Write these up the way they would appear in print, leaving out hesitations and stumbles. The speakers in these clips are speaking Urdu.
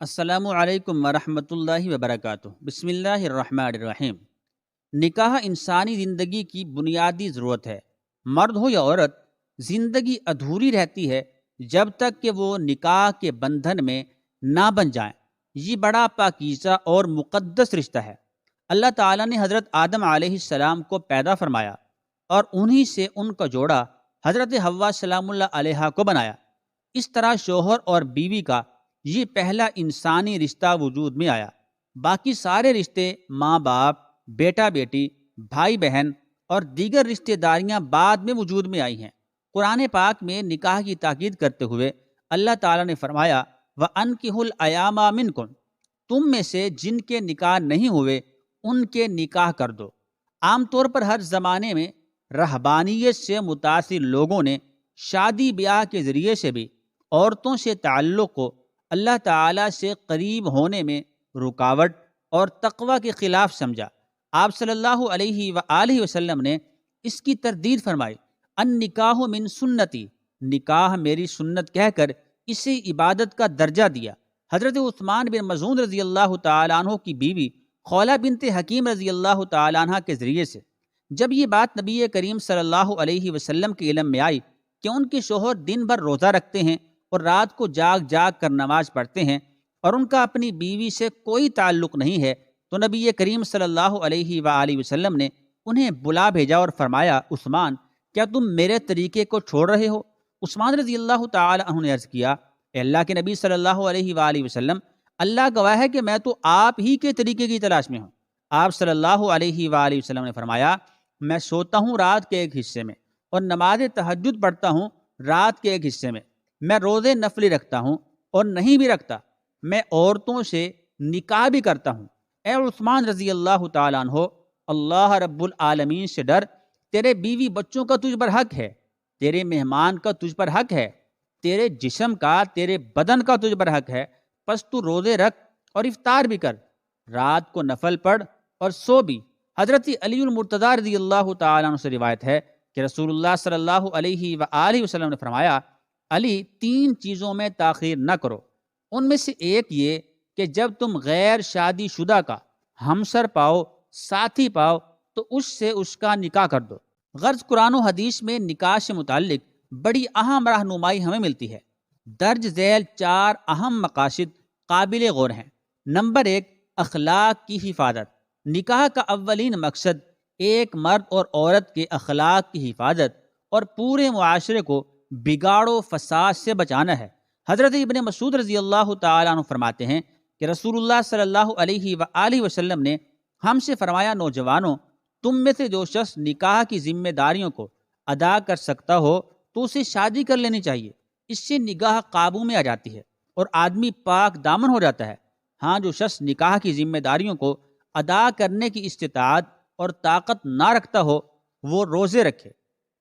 السلام علیکم ورحمۃ اللہ وبرکاتہ۔ بسم اللہ الرحمن الرحیم۔ نکاح انسانی زندگی کی بنیادی ضرورت ہے۔ مرد ہو یا عورت، زندگی ادھوری رہتی ہے جب تک کہ وہ نکاح کے بندھن میں نہ بن جائیں۔ یہ بڑا پاکیزہ اور مقدس رشتہ ہے۔ اللہ تعالیٰ نے حضرت آدم علیہ السلام کو پیدا فرمایا اور انہی سے ان کا جوڑا حضرت حوا سلام اللہ علیہا کو بنایا۔ اس طرح شوہر اور بیوی کا یہ پہلا انسانی رشتہ وجود میں آیا۔ باقی سارے رشتے، ماں باپ، بیٹا بیٹی، بھائی بہن اور دیگر رشتہ داریاں بعد میں وجود میں آئی ہیں۔ قرآن پاک میں نکاح کی تاکید کرتے ہوئے اللہ تعالیٰ نے فرمایا وَأَنكِحُوا الْأَيَامَ مِنكُمْ، تم میں سے جن کے نکاح نہیں ہوئے ان کے نکاح کر دو۔ عام طور پر ہر زمانے میں رہبانیت سے متاثر لوگوں نے شادی بیاہ کے ذریعے سے بھی عورتوں سے تعلق کو اللہ تعالیٰ سے قریب ہونے میں رکاوٹ اور تقوی کے خلاف سمجھا۔ آپ صلی اللہ علیہ وآلہ وسلم نے اس کی تردید فرمائی، النکاح من سنتی، نکاح میری سنت کہہ کر اسے عبادت کا درجہ دیا۔ حضرت عثمان بن مظعون رضی اللہ تعالیٰ عنہ کی بیوی خولہ بنت حکیم رضی اللہ تعالیٰ عنہ کے ذریعے سے جب یہ بات نبی کریم صلی اللہ علیہ وسلم کے علم میں آئی کہ ان کے شوہر دن بھر روزہ رکھتے ہیں اور رات کو جاگ جاگ کر نماز پڑھتے ہیں اور ان کا اپنی بیوی سے کوئی تعلق نہیں ہے، تو نبی کریم صلی اللہ علیہ وآلہ وسلم نے انہیں بلا بھیجا اور فرمایا، عثمان، کیا تم میرے طریقے کو چھوڑ رہے ہو؟ عثمان رضی اللہ تعالی عنہ نے عرض کیا، اے اللہ کے نبی صلی اللہ علیہ وآلہ وسلم، اللہ گواہ ہے کہ میں تو آپ ہی کے طریقے کی تلاش میں ہوں۔ آپ صلی اللہ علیہ وآلہ وسلم نے فرمایا، میں سوتا ہوں رات کے ایک حصے میں اور نماز تہجد پڑھتا ہوں رات کے ایک حصے میں، میں روزے نفلی رکھتا ہوں اور نہیں بھی رکھتا، میں عورتوں سے نکاح بھی کرتا ہوں۔ اے عثمان رضی اللہ تعالیٰ عنہ، اللہ رب العالمین سے ڈر، تیرے بیوی بچوں کا تجھ پر حق ہے، تیرے مہمان کا تجھ پر حق ہے، تیرے جسم کا، تیرے بدن کا تجھ پر حق ہے، پس تو روزے رکھ اور افطار بھی کر، رات کو نفل پڑھ اور سو بھی۔ حضرت علی المرتضیٰ رضی اللہ تعالیٰ عنہ سے روایت ہے کہ رسول اللہ صلی اللہ علیہ وآلہ وسلم نے فرمایا، علی، تین چیزوں میں تاخیر نہ کرو، ان میں سے ایک یہ کہ جب تم غیر شادی شدہ کا ہمسر پاؤ، ساتھی پاؤ، تو اس سے اس کا نکاح کر دو۔ غرض قرآن و حدیث میں نکاح سے متعلق بڑی اہم رہنمائی ہمیں ملتی ہے۔ درج ذیل 4 اہم مقاصد قابل غور ہیں۔ نمبر 1، اخلاق کی حفاظت۔ نکاح کا اولین مقصد ایک مرد اور عورت کے اخلاق کی حفاظت اور پورے معاشرے کو بگاڑ و فساد سے بچانا ہے۔ حضرت ابن مسعود رضی اللہ تعالیٰ عنہ فرماتے ہیں کہ رسول اللہ صلی اللہ علیہ وآلہ وسلم نے ہم سے فرمایا، نوجوانوں، تم میں سے جو شخص نکاح کی ذمہ داریوں کو ادا کر سکتا ہو تو اسے شادی کر لینی چاہیے، اس سے نگاہ قابو میں آ جاتی ہے اور آدمی پاک دامن ہو جاتا ہے۔ ہاں، جو شخص نکاح کی ذمہ داریوں کو ادا کرنے کی استطاعت اور طاقت نہ رکھتا ہو وہ روزے رکھے،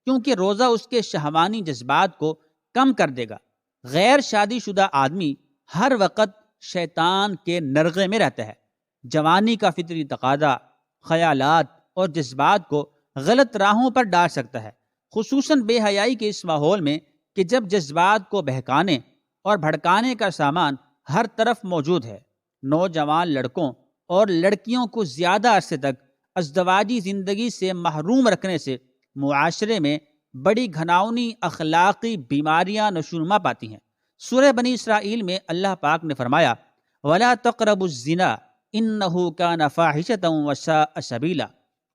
کیونکہ روزہ اس کے شہوانی جذبات کو کم کر دے گا۔ غیر شادی شدہ آدمی ہر وقت شیطان کے نرغے میں رہتا ہے۔ جوانی کا فطری تقاضا خیالات اور جذبات کو غلط راہوں پر ڈال سکتا ہے، خصوصاً بے حیائی کے اس ماحول میں کہ جب جذبات کو بہکانے اور بھڑکانے کا سامان ہر طرف موجود ہے۔ نوجوان لڑکوں اور لڑکیوں کو زیادہ عرصے تک ازدواجی زندگی سے محروم رکھنے سے معاشرے میں بڑی گھناؤنی اخلاقی بیماریاں نشوونما پاتی ہیں۔ سورہ بنی اسرائیل میں اللہ پاک نے فرمایا، وَلَا تَقْرَبُوا الزِّنَا إِنَّهُ كَانَ فَاحِشَةً وَسَاءَ سَبِيلًا،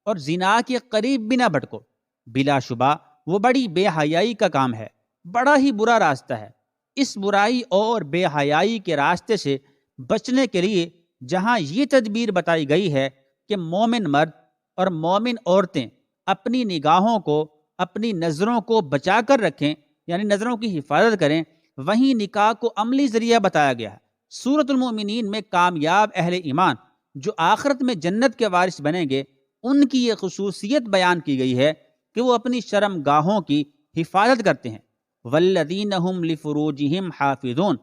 اور زنا کے قریب بھی نہ بھٹکو، بلا شبہ وہ بڑی بے حیائی کا کام ہے، بڑا ہی برا راستہ ہے۔ اس برائی اور بے حیائی کے راستے سے بچنے کے لیے جہاں یہ تدبیر بتائی گئی ہے کہ مومن مرد اور مومن عورتیں اپنی نگاہوں کو، اپنی نظروں کو بچا کر رکھیں، یعنی نظروں کی حفاظت کریں، وہیں نکاح کو عملی ذریعہ بتایا گیا ہے۔ سورۃ المؤمنین میں کامیاب اہل ایمان جو آخرت میں جنت کے وارث بنیں گے، ان کی یہ خصوصیت بیان کی گئی ہے کہ وہ اپنی شرم گاہوں کی حفاظت کرتے ہیں۔ والذین هم لفروجہم حافظون،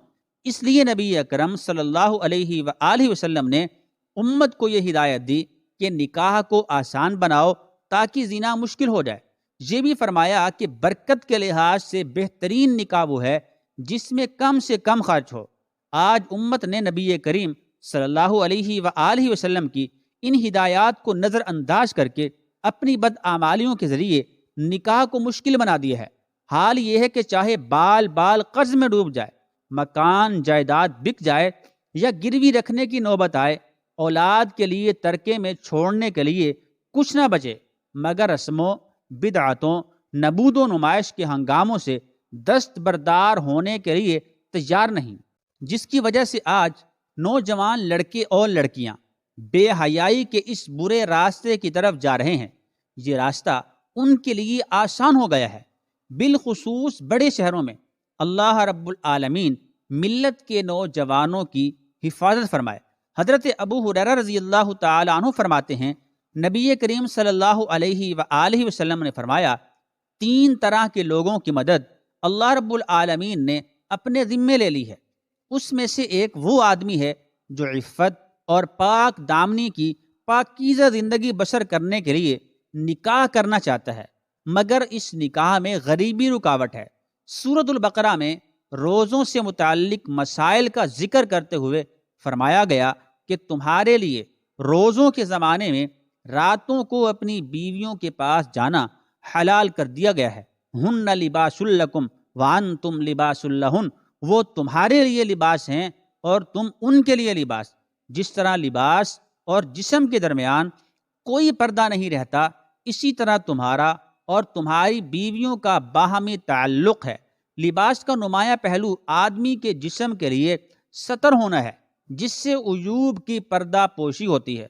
اس لیے نبی اکرم صلی اللہ علیہ وآلہ وسلم نے امت کو یہ ہدایت دی کہ نکاح کو آسان بناؤ تاکہ زنا مشکل ہو جائے۔ یہ بھی فرمایا کہ برکت کے لحاظ سے بہترین نکاح وہ ہے جس میں کم سے کم خرچ ہو، آج امت نے نبی کریم صلی اللہ علیہ وآلہ وسلم کی ان ہدایات کو نظر انداز کر کے اپنی بدعمالیوں کے ذریعے نکاح کو مشکل بنا دیا ہے۔ حال یہ ہے کہ چاہے بال بال قرض میں ڈوب جائے، مکان جائیداد بک جائے یا گروی رکھنے کی نوبت آئے، اولاد کے لیے ترکے میں چھوڑنے کے لیے کچھ نہ بچے مگر رسموں، بدعتوں، نبود و نمائش کے ہنگاموں سے دستبردار ہونے کے لیے تیار نہیں، جس کی وجہ سے آج نوجوان لڑکے اور لڑکیاں بے حیائی کے اس برے راستے کی طرف جا رہے ہیں۔ یہ راستہ ان کے لیے آسان ہو گیا ہے، بالخصوص بڑے شہروں میں۔ اللہ رب العالمین ملت کے نوجوانوں کی حفاظت فرمائے۔ حضرت ابو ہریرہ رضی اللہ تعالی عنہ فرماتے ہیں، نبی کریم صلی اللہ علیہ وآلہ وسلم نے فرمایا، 3 طرح کے لوگوں کی مدد اللہ رب العالمین نے اپنے ذمے لے لی ہے۔ اس میں سے ایک وہ آدمی ہے جو عفت اور پاک دامنی کی پاکیزہ زندگی بسر کرنے کے لیے نکاح کرنا چاہتا ہے مگر اس نکاح میں غریبی رکاوٹ ہے۔ سورۃ البقرہ میں روزوں سے متعلق مسائل کا ذکر کرتے ہوئے فرمایا گیا کہ تمہارے لیے روزوں کے زمانے میں راتوں کو اپنی بیویوں کے پاس جانا حلال کر دیا گیا ہے۔ ہن لباس لکم وانتم لباس لہن، وہ تمہارے لیے لباس ہیں اور تم ان کے لیے لباس۔ جس طرح لباس اور جسم کے درمیان کوئی پردہ نہیں رہتا، اسی طرح تمہارا اور تمہاری بیویوں کا باہمی تعلق ہے۔ لباس کا نمایاں پہلو آدمی کے جسم کے لیے ستر ہونا ہے، جس سے عیوب کی پردہ پوشی ہوتی ہے۔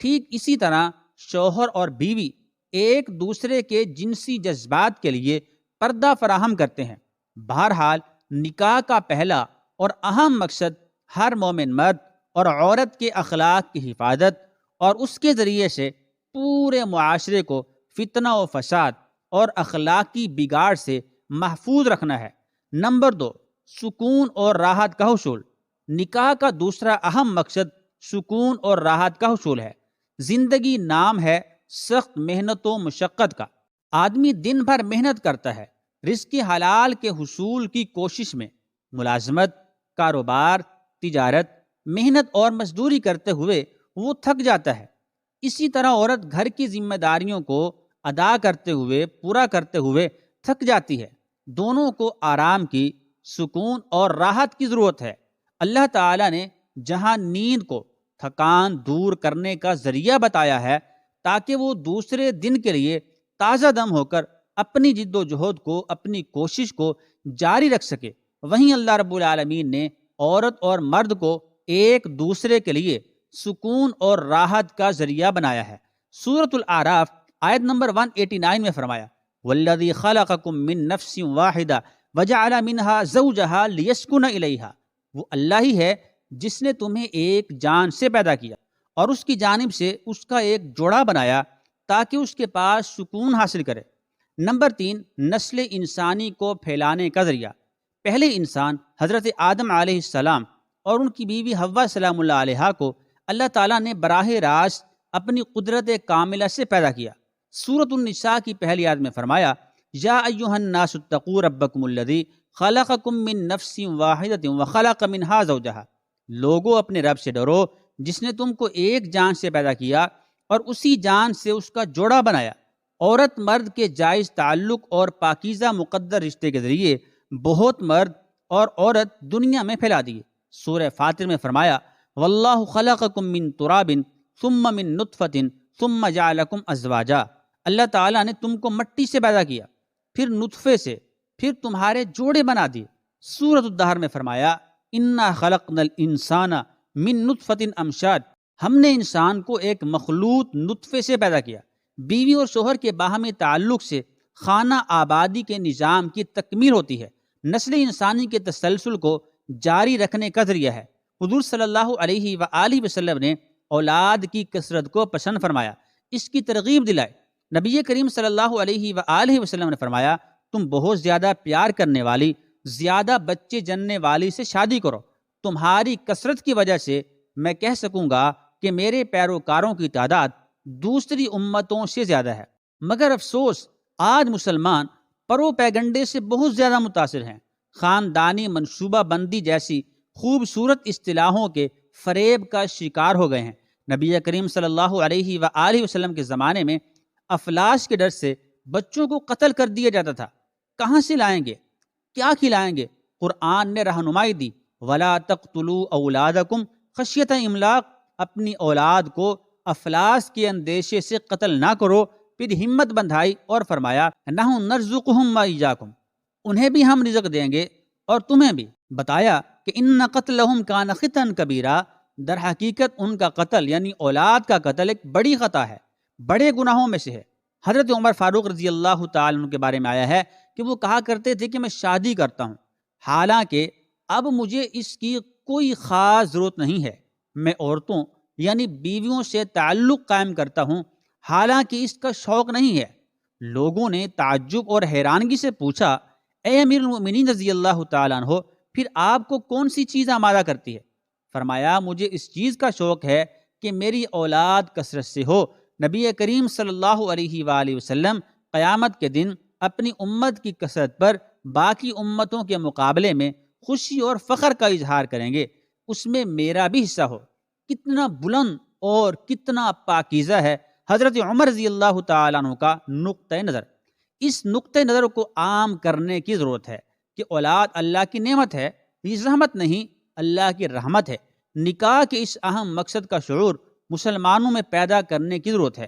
ٹھیک اسی طرح شوہر اور بیوی ایک دوسرے کے جنسی جذبات کے لیے پردہ فراہم کرتے ہیں۔ بہرحال نکاح کا پہلا اور اہم مقصد ہر مومن مرد اور عورت کے اخلاق کی حفاظت اور اس کے ذریعے سے پورے معاشرے کو فتنہ و فساد اور اخلاقی بگاڑ سے محفوظ رکھنا ہے۔ نمبر 2، سکون اور راحت کا حصول۔ نکاح کا دوسرا اہم مقصد سکون اور راحت کا حصول ہے۔ زندگی نام ہے سخت محنت و مشقت کا۔ آدمی دن بھر محنت کرتا ہے، رزق حلال کے حصول کی کوشش میں، ملازمت، کاروبار، تجارت، محنت اور مزدوری کرتے ہوئے وہ تھک جاتا ہے۔ اسی طرح عورت گھر کی ذمہ داریوں کو ادا کرتے ہوئے، پورا کرتے ہوئے تھک جاتی ہے۔ دونوں کو آرام کی، سکون اور راحت کی ضرورت ہے۔ اللہ تعالیٰ نے جہاں نیند کو تھکان دور کرنے کا ذریعہ بتایا ہے تاکہ وہ دوسرے دن کے لیے تازہ دم ہو کر اپنی جد و جہد کو، اپنی کوشش کو جاری رکھ سکے، وہیں اللہ رب العالمین نے عورت اور مرد کو ایک دوسرے کے لیے سکون اور راحت کا ذریعہ بنایا ہے۔ سورۃ الاعراف آیت نمبر 189 میں فرمایا، والذی خلقکم من نفس واحدہ وجعل منها زوجہا لیسکن الیہا، وہ اللہ ہی ہے جس نے تمہیں ایک جان سے پیدا کیا اور اس کی جانب سے اس کا ایک جوڑا بنایا تاکہ اس کے پاس سکون حاصل کرے۔ نمبر 3، نسل انسانی کو پھیلانے کا ذریعہ۔ پہلے انسان حضرت آدم علیہ السلام اور ان کی بیوی حوا سلام اللہ علیہا کو اللہ تعالیٰ نے براہ راست اپنی قدرت کاملہ سے پیدا کیا۔ سورۃ النساء کی پہلی آیت میں فرمایا، یا ایھا الناس اتقوا ربکم الذی خلقکم من نفس واحدۃ وخلق منها زوجہا، لوگو اپنے رب سے ڈرو جس نے تم کو ایک جان سے پیدا کیا اور اسی جان سے اس کا جوڑا بنایا۔ عورت مرد کے جائز تعلق اور پاکیزہ مقدر رشتے کے ذریعے بہت مرد اور عورت دنیا میں پھیلا دیے۔ سورہ فاطر میں فرمایا، واللہ خلقکم من تراب ثم من نطفۃ ثم جعلکم ازواجا، اللہ تعالیٰ نے تم کو مٹی سے پیدا کیا، پھر نطفے سے، پھر تمہارے جوڑے بنا دیے۔ سورۃ الدہر میں فرمایا، انا خلقنا الانسان من نطفۃ امشاج، ہم نے انسان کو ایک مخلوط نطفے سے پیدا کیا۔ بیوی اور شوہر کے باہمی تعلق سے خانہ آبادی کے نظام کی تکمیل ہوتی ہے، نسل انسانی کے تسلسل کو جاری رکھنے کا ذریعہ ہے۔ حضور صلی اللہ علیہ وآلہ وسلم نے اولاد کی کثرت کو پسند فرمایا، اس کی ترغیب دلائے۔ نبی کریم صلی اللہ علیہ وآلہ وسلم نے فرمایا، تم بہت زیادہ پیار کرنے والی، زیادہ بچے جننے والی سے شادی کرو، تمہاری کثرت کی وجہ سے میں کہہ سکوں گا کہ میرے پیروکاروں کی تعداد دوسری امتوں سے زیادہ ہے۔ مگر افسوس، آج مسلمان پروپیگنڈے سے بہت زیادہ متاثر ہیں۔ خاندانی منصوبہ بندی جیسی خوبصورت اصطلاحوں کے فریب کا شکار ہو گئے ہیں۔ نبی کریم صلی اللہ علیہ وآلہ وسلم کے زمانے میں افلاس کے ڈر سے بچوں کو قتل کر دیا جاتا تھا۔ کہاں سے لائیں گے؟ کیا کھلائیں گے؟ قرآن نے رہنمائی دی، وَلَا تَقْتُلُوا أَوْلَادَكُمْ خَشْيَةَ إِمْلَاقٍ، اپنی اولاد کو افلاس کے اندیشے سے قتل نہ کرو۔ پھر ہمت بندھائی اور فرمایا نَحْنُ نَرْزُقُهُمْ وَإِيَّاكُمْ، انہیں بھی ہم رزق دیں گے اور تمہیں بھی۔ بتایا کہ ان قتلہم کان خطا کبیرا، در حقیقت ان کا قتل یعنی اولاد کا قتل ایک بڑی خطا ہے، بڑے گناہوں میں سے ہے۔ حضرت عمر فاروق رضی اللہ تعالیٰ عنہ کے بارے میں آیا ہے کہ وہ کہا کرتے تھے کہ میں شادی کرتا ہوں، حالانکہ اب مجھے اس کی کوئی خاص ضرورت نہیں ہے۔ میں عورتوں یعنی بیویوں سے تعلق قائم کرتا ہوں، حالانکہ اس کا شوق نہیں ہے۔ لوگوں نے تعجب اور حیرانگی سے پوچھا، اے امیر المؤمنین رضی اللہ تعالیٰ عنہ، پھر آپ کو کون سی چیز آمادہ کرتی ہے؟ فرمایا مجھے اس چیز کا شوق ہے کہ میری اولاد کثرت سے ہو۔ نبی کریم صلی اللہ علیہ وآلہ وسلم قیامت کے دن اپنی امت کی کثرت پر باقی امتوں کے مقابلے میں خوشی اور فخر کا اظہار کریں گے، اس میں میرا بھی حصہ ہو۔ کتنا بلند اور کتنا پاکیزہ ہے حضرت عمر رضی اللہ تعالیٰ عنہ کا نقطۂ نظر۔ اس نقطۂ نظر کو عام کرنے کی ضرورت ہے کہ اولاد اللہ کی نعمت ہے، یہ رحمت نہیں، اللہ کی رحمت ہے۔ نکاح کے اس اہم مقصد کا شعور مسلمانوں میں پیدا کرنے کی ضرورت ہے۔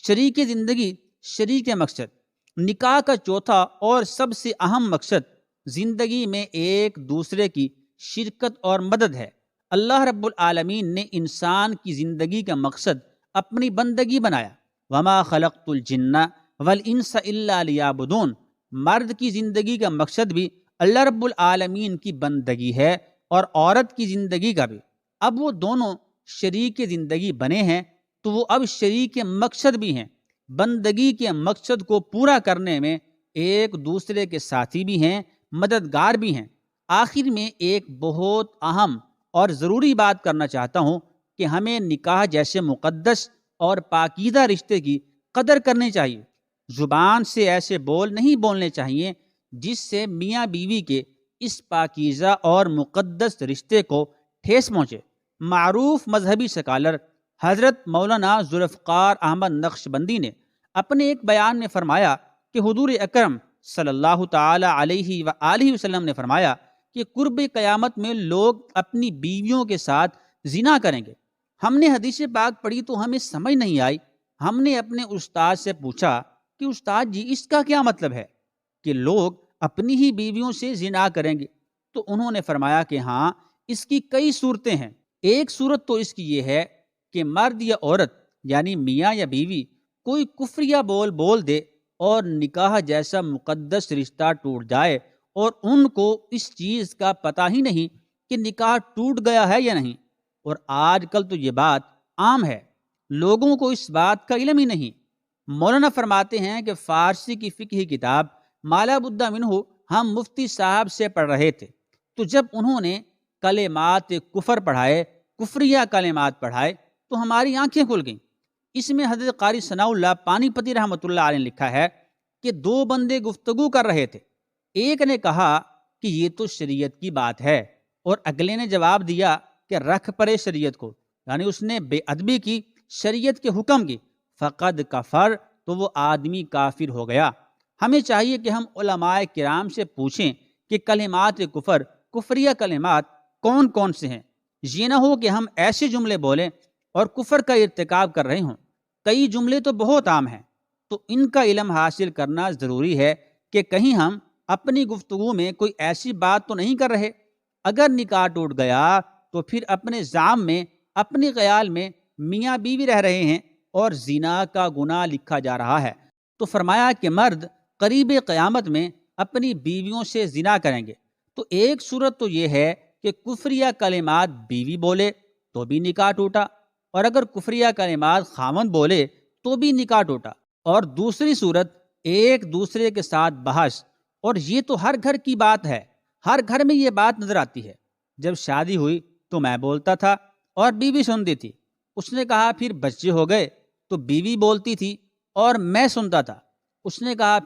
شریک زندگی، شریک مقصد۔ نکاح کا چوتھا اور سب سے اہم مقصد زندگی میں ایک دوسرے کی شرکت اور مدد ہے۔ اللہ رب العالمین نے انسان کی زندگی کا مقصد اپنی بندگی بنایا، وما خلقت الجن والانس الا لیعبدون۔ مرد کی زندگی کا مقصد بھی اللہ رب العالمین کی بندگی ہے اور عورت کی زندگی کا بھی۔ اب وہ دونوں شریک زندگی بنے ہیں تو وہ اب شریک مقصد بھی ہیں۔ بندگی کے مقصد کو پورا کرنے میں ایک دوسرے کے ساتھی بھی ہیں، مددگار بھی ہیں۔ آخر میں ایک بہت اہم اور ضروری بات کرنا چاہتا ہوں کہ ہمیں نکاح جیسے مقدس اور پاکیزہ رشتے کی قدر کرنی چاہیے۔ زبان سے ایسے بول نہیں بولنے چاہیے جس سے میاں بیوی کے اس پاکیزہ اور مقدس رشتے کو ٹھیس پہنچے۔ معروف مذہبی سکالر حضرت مولانا ذوالفقار احمد نقشبندی نے اپنے ایک بیان میں فرمایا کہ حضور اکرم صلی اللہ تعالی علیہ وآلہ وسلم نے فرمایا کہ قرب قیامت میں لوگ اپنی بیویوں کے ساتھ زنا کریں گے۔ ہم نے حدیث پاک پڑھی تو ہمیں سمجھ نہیں آئی۔ ہم نے اپنے استاد سے پوچھا کہ استاد جی اس کا کیا مطلب ہے کہ لوگ اپنی ہی بیویوں سے زنا کریں گے؟ تو انہوں نے فرمایا کہ ہاں، اس کی کئی صورتیں ہیں۔ ایک صورت تو اس کی یہ ہے کہ مرد یا عورت یعنی میاں یا بیوی کوئی کفریہ بول دے اور نکاح جیسا مقدس رشتہ ٹوٹ جائے اور ان کو اس چیز کا پتہ ہی نہیں کہ نکاح ٹوٹ گیا ہے یا نہیں۔ اور آج کل تو یہ بات عام ہے، لوگوں کو اس بات کا علم ہی نہیں۔ مولانا فرماتے ہیں کہ فارسی کی فقہی کتاب مالا بدہ منہ ہم مفتی صاحب سے پڑھ رہے تھے، تو جب انہوں نے کلمات کفر پڑھائے، کفریہ کلمات پڑھائے، تو ہماری آنکھیں کھل گئیں۔ اس میں حضرت قاری ثناء اللہ پانی پتی رحمۃ اللہ علیہ نے لکھا ہے کہ دو بندے گفتگو کر رہے تھے، ایک نے کہا کہ یہ تو شریعت کی بات ہے، اور اگلے نے جواب دیا کہ رکھ پڑے شریعت کو، یعنی اس نے بے ادبی کی، شریعت کے حکم کی۔ فقد کفر، تو وہ آدمی کافر ہو گیا۔ ہمیں چاہیے کہ ہم علماء کرام سے پوچھیں کہ کلمات کفر، کفریہ کلمات کون کون سے ہیں۔ یہ نہ ہو کہ ہم ایسے جملے بولیں اور کفر کا ارتکاب کر رہے ہوں۔ کئی جملے تو بہت عام ہیں، تو ان کا علم حاصل کرنا ضروری ہے کہ کہیں ہم اپنی گفتگو میں کوئی ایسی بات تو نہیں کر رہے۔ اگر نکاح ٹوٹ گیا تو پھر اپنے زعم میں، اپنے خیال میں میاں بیوی رہ رہے ہیں اور زنا کا گناہ لکھا جا رہا ہے۔ تو فرمایا کہ مرد قریب قیامت میں اپنی بیویوں سے زنا کریں گے۔ تو ایک صورت تو یہ ہے کہ کفریہ کلمات بیوی بولے تو بھی نکاح ٹوٹا، اور اگر کفریہ کلمات خاوند بولے تو بھی نکاح ٹوٹا۔ اور دوسری صورت ایک دوسرے کے ساتھ بحث، اور یہ تو ہر گھر کی بات ہے، ہر گھر میں یہ بات نظر آتی ہے۔ جب شادی ہوئی تو میں بولتا تھا اور بیوی سنتی تھی۔ اس نے کہا پھر بچے ہو گئے تو بیوی بولتی تھی اور میں سنتا تھا۔ اس نے کہا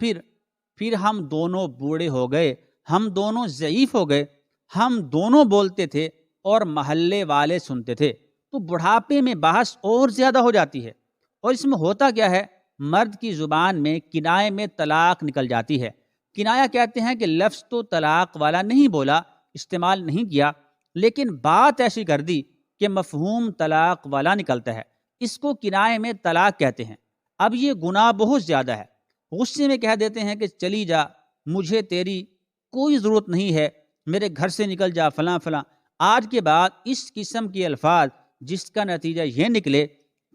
پھر ہم دونوں بوڑھے ہو گئے، ہم دونوں ضعیف ہو گئے، ہم دونوں بولتے تھے اور محلے والے سنتے تھے، تو بڑھاپے میں بحث اور زیادہ ہو جاتی ہے۔ اور اس میں ہوتا کیا ہے، مرد کی زبان میں کنائے میں طلاق نکل جاتی ہے۔ کنایا کہتے ہیں کہ لفظ تو طلاق والا نہیں بولا، استعمال نہیں کیا، لیکن بات ایسی کر دی کہ مفہوم طلاق والا نکلتا ہے۔ اس کو کنائے میں طلاق کہتے ہیں۔ اب یہ گناہ بہت زیادہ ہے۔ غصے میں کہہ دیتے ہیں کہ چلی جا، مجھے تیری کوئی ضرورت نہیں ہے، میرے گھر سے نکل جا، فلاں فلاں۔ آج کے بعد اس قسم کے الفاظ جس کا نتیجہ یہ نکلے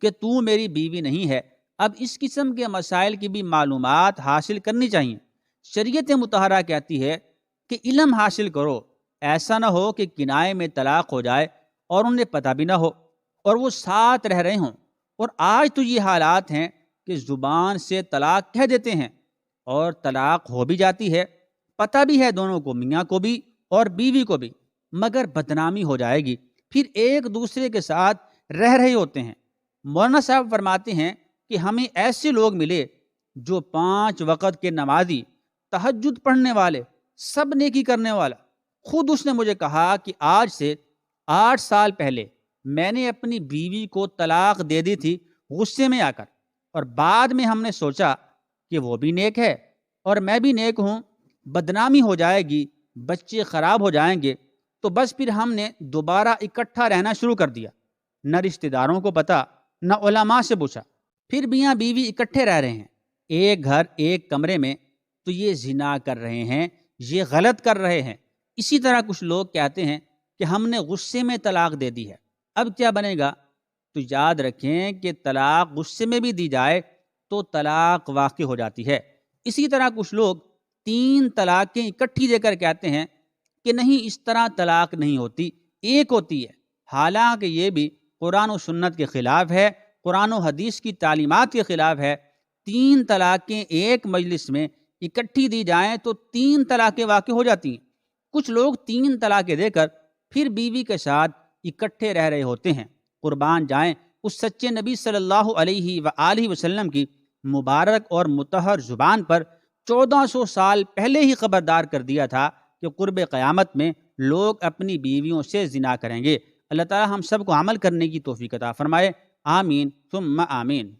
کہ تو میری بیوی نہیں ہے، اب اس قسم کے مسائل کی بھی معلومات حاصل کرنی چاہیے۔ شریعت مطہرہ کہتی ہے کہ علم حاصل کرو، ایسا نہ ہو کہ کنائے میں طلاق ہو جائے اور انہیں پتہ بھی نہ ہو اور وہ ساتھ رہ رہے ہوں۔ اور آج تو یہ حالات ہیں کہ زبان سے طلاق کہہ دیتے ہیں اور طلاق ہو بھی جاتی ہے، پتہ بھی ہے دونوں کو، میاں کو بھی اور بیوی کو بھی، مگر بدنامی ہو جائے گی، پھر ایک دوسرے کے ساتھ رہ رہے ہوتے ہیں۔ مولانا صاحب فرماتے ہیں کہ ہمیں ایسے لوگ ملے جو 5 وقت کے نمازی، تہجد پڑھنے والے، سب نیکی کرنے والا۔ خود اس نے مجھے کہا کہ آج سے 8 سال پہلے میں نے اپنی بیوی کو طلاق دے دی تھی غصے میں آ کر، اور بعد میں ہم نے سوچا کہ وہ بھی نیک ہے اور میں بھی نیک ہوں، بدنامی ہو جائے گی، بچے خراب ہو جائیں گے، تو بس پھر ہم نے دوبارہ اکٹھا رہنا شروع کر دیا۔ نہ رشتہ داروں کو پتہ، نہ علماء سے پوچھا، پھر میاں بیوی اکٹھے رہ رہے ہیں ایک گھر ایک کمرے میں، تو یہ زنا کر رہے ہیں، یہ غلط کر رہے ہیں۔ اسی طرح کچھ لوگ کہتے ہیں کہ ہم نے غصے میں طلاق دے دی ہے، اب کیا بنے گا؟ تو یاد رکھیں کہ طلاق غصے میں بھی دی جائے تو طلاق واقع ہو جاتی ہے۔ اسی طرح کچھ لوگ 3 طلاقیں اکٹھی دے کر کہتے ہیں کہ نہیں، اس طرح طلاق نہیں ہوتی، ایک ہوتی ہے، حالانکہ یہ بھی قرآن و سنت کے خلاف ہے، قرآن و حدیث کی تعلیمات کے خلاف ہے۔ 3 طلاقیں ایک مجلس میں اکٹھی دی جائیں تو 3 طلاقیں واقع ہو جاتی ہیں۔ کچھ لوگ 3 طلاقیں دے کر پھر بیوی کے ساتھ اکٹھے رہ رہے ہوتے ہیں۔ قربان جائیں اس سچے نبی صلی اللہ علیہ وآلہ وسلم کی مبارک اور مطہر زبان پر 1400 سال پہلے ہی خبردار کر دیا تھا کہ قرب قیامت میں لوگ اپنی بیویوں سے زنا کریں گے۔ اللہ تعالی ہم سب کو عمل کرنے کی توفیق عطا فرمائے، آمین ثم آمین۔